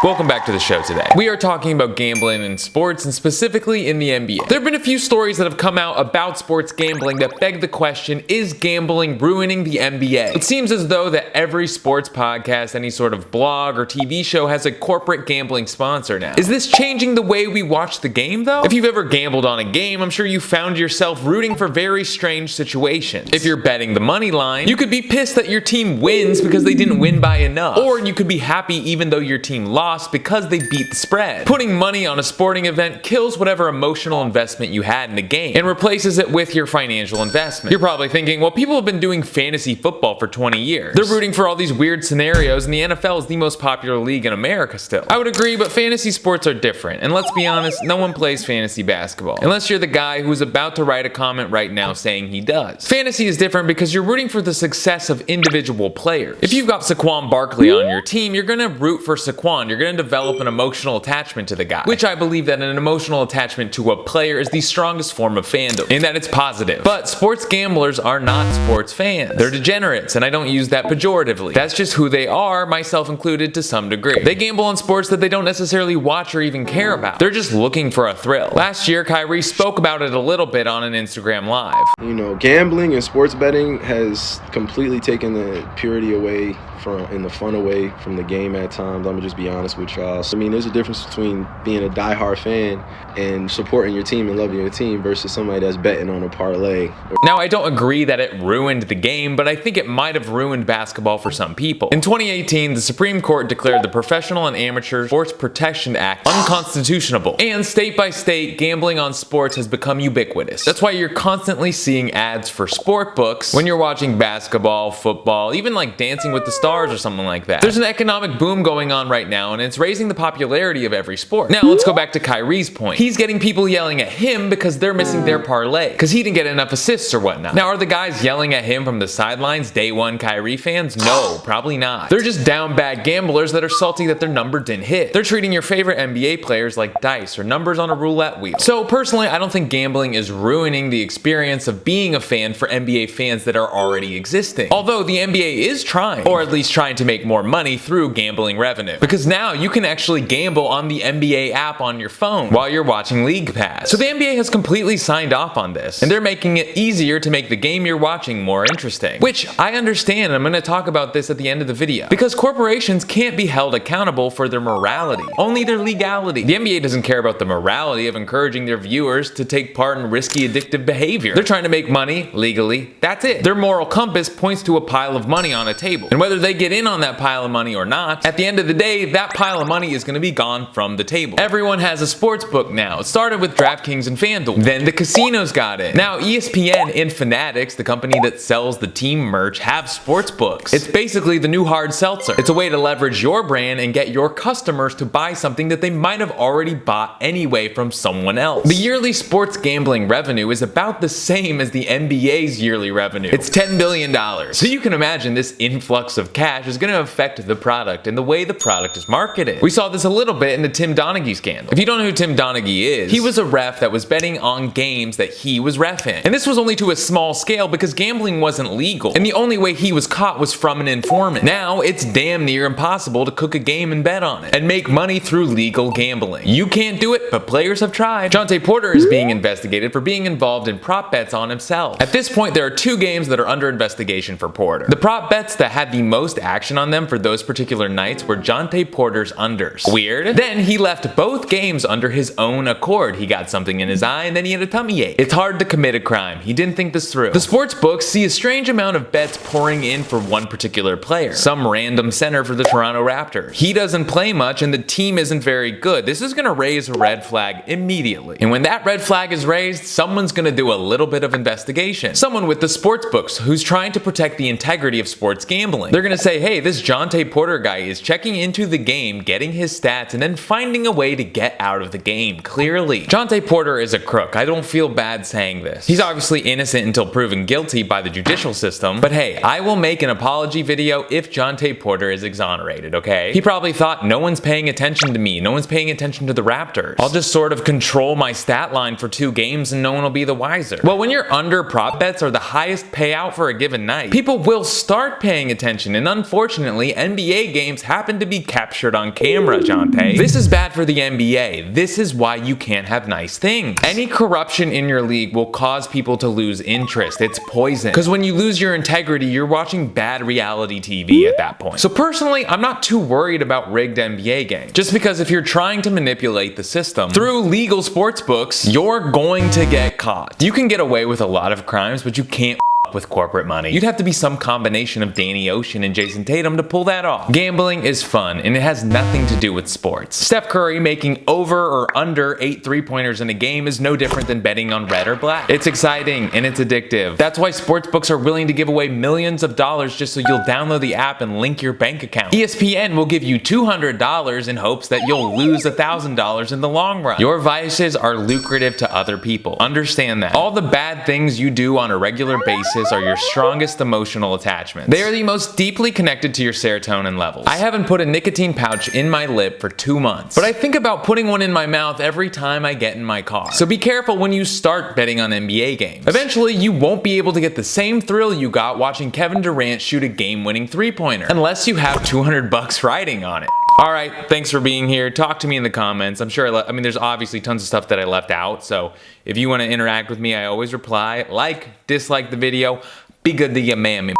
Welcome back to the show today. We are talking about gambling in sports and specifically in the NBA. There have been a few stories that have come out about sports gambling that beg the question, is gambling ruining the NBA? It seems as though that every sports podcast, any sort of blog or TV show has a corporate gambling sponsor now. Is this changing the way we watch the game though? If you've ever gambled on a game, I'm sure you found yourself rooting for very strange situations. If you're betting the money line, you could be pissed that your team wins because they didn't win by enough. Or you could be happy even though your team lost because they beat the spread. Putting money on a sporting event kills whatever emotional investment you had in the game and replaces it with your financial investment. You're probably thinking, well, people have been doing fantasy football for 20 years. They're rooting for all these weird scenarios, and the NFL is the most popular league in America still. I would agree, but fantasy sports are different, and let's be honest, no one plays fantasy basketball, unless you're the guy who's about to write a comment right now saying he does. Fantasy is different because you're rooting for the success of individual players. If you've got Saquon Barkley on your team, you're gonna root for Saquon. You're going to develop an emotional attachment to the guy, which I believe that an emotional attachment to a player is the strongest form of fandom, in that it's positive. But sports gamblers are not sports fans. They're degenerates, and I don't use that pejoratively. That's just who they are, myself included to some degree. They gamble on sports that they don't necessarily watch or even care about. They're just looking for a thrill. Last year, Kyrie spoke about it a little bit on an Instagram Live. You know, gambling and sports betting has completely taken the purity away and the fun away from the game at times. I'm gonna just be honest with y'all. I mean, there's a difference between being a diehard fan and supporting your team and loving your team versus somebody that's betting on a parlay. Now, I don't agree that it ruined the game, but I think it might have ruined basketball for some people. In 2018, the Supreme Court declared the Professional and Amateur Sports Protection Act unconstitutional, and state by state, gambling on sports has become ubiquitous. That's why you're constantly seeing ads for sport books when you're watching basketball, football, even like Dancing with the Stars or something like that. There's an economic boom going on right now, and it's raising the popularity of every sport. Now, let's go back to Kyrie's point. He's getting people yelling at him because they're missing their parlay, because he didn't get enough assists or whatnot. Now, are the guys yelling at him from the sidelines day one Kyrie fans? No, probably not. They're just down bad gamblers that are salty that their number didn't hit. They're treating your favorite NBA players like dice or numbers on a roulette wheel. So personally, I don't think gambling is ruining the experience of being a fan for NBA fans that are already existing. Although the NBA is trying, or at least trying to make more money through gambling revenue. Because now you can actually gamble on the NBA app on your phone while you're watching League Pass. So the NBA has completely signed off on this, and they're making it easier to make the game you're watching more interesting. Which I understand, and I'm going to talk about this at the end of the video. Because corporations can't be held accountable for their morality, only their legality. The NBA doesn't care about the morality of encouraging their viewers to take part in risky addictive behavior. They're trying to make money legally. That's it. Their moral compass points to a pile of money on a table. And whether they get in on that pile of money or not, at the end of the day, that pile of money is going to be gone from the table. Everyone has a sports book now. It started with DraftKings and FanDuel. Then the casinos got in. Now ESPN and Fanatics, the company that sells the team merch, have sports books. It's basically the new hard seltzer. It's a way to leverage your brand and get your customers to buy something that they might have already bought anyway from someone else. The yearly sports gambling revenue is about the same as the NBA's yearly revenue. It's $10 billion. So you can imagine this influx of cash is going to affect the product and the way the product is marketed. We saw this a little bit in the Tim Donaghy scandal. If you don't know who Tim Donaghy is, he was a ref that was betting on games that he was reffing. And this was only to a small scale because gambling wasn't legal, and the only way he was caught was from an informant. Now it's damn near impossible to cook a game and bet on it and make money through legal gambling. You can't do it, but players have tried. Jontay Porter is being investigated for being involved in prop bets on himself. At this point, there are two games that are under investigation for Porter. The prop bets that had the most action on them for those particular nights were Jontay Porter's unders. Weird. Then he left both games under his own accord. He got something in his eye and then he had a tummy ache. It's hard to commit a crime. He didn't think this through. The sports books see a strange amount of bets pouring in for one particular player, some random center for the Toronto Raptors. He doesn't play much and the team isn't very good. This is going to raise a red flag immediately. And when that red flag is raised, someone's going to do a little bit of investigation. Someone with the sports books who's trying to protect the integrity of sports gambling. They're going to say, hey, this Jontay Porter guy is checking into the game, getting his stats, and then finding a way to get out of the game, clearly. Jontay Porter is a crook. I don't feel bad saying this. He's obviously innocent until proven guilty by the judicial system, but hey, I will make an apology video if Jontay Porter is exonerated, okay? He probably thought, no one's paying attention to me, no one's paying attention to the Raptors. I'll just sort of control my stat line for 2 games and no one will be the wiser. Well, when your under prop bets are the highest payout for a given night, people will start paying attention, and unfortunately, NBA games happen to be captured captured on camera, Jante. This is bad for the NBA. This is why you can't have nice things. Any corruption in your league will cause people to lose interest. It's poison. Because when you lose your integrity, you're watching bad reality TV at that point. So personally, I'm not too worried about rigged NBA games. Just because if you're trying to manipulate the system through legal sports books, you're going to get caught. You can get away with a lot of crimes, but you can't with corporate money. You'd have to be some combination of Danny Ocean and Jason Tatum to pull that off. Gambling is fun, and it has nothing to do with sports. Steph Curry making over or under 8 3-pointers in a game is no different than betting on red or black. It's exciting, and it's addictive. That's why sportsbooks are willing to give away millions of dollars just so you'll download the app and link your bank account. ESPN will give you $200 in hopes that you'll lose $1,000 in the long run. Your vices are lucrative to other people. Understand that. All the bad things you do on a regular basis are your strongest emotional attachments. They are the most deeply connected to your serotonin levels. I haven't put a nicotine pouch in my lip for 2 months, but I think about putting one in my mouth every time I get in my car. So be careful when you start betting on NBA games. Eventually, you won't be able to get the same thrill you got watching Kevin Durant shoot a game-winning 3-pointer, unless you have $200 riding on it. Alright, thanks for being here. Talk to me in the comments. I'm sure there's obviously tons of stuff that I left out, so if you want to interact with me, I always reply. Like, dislike the video. Be good to your man, me.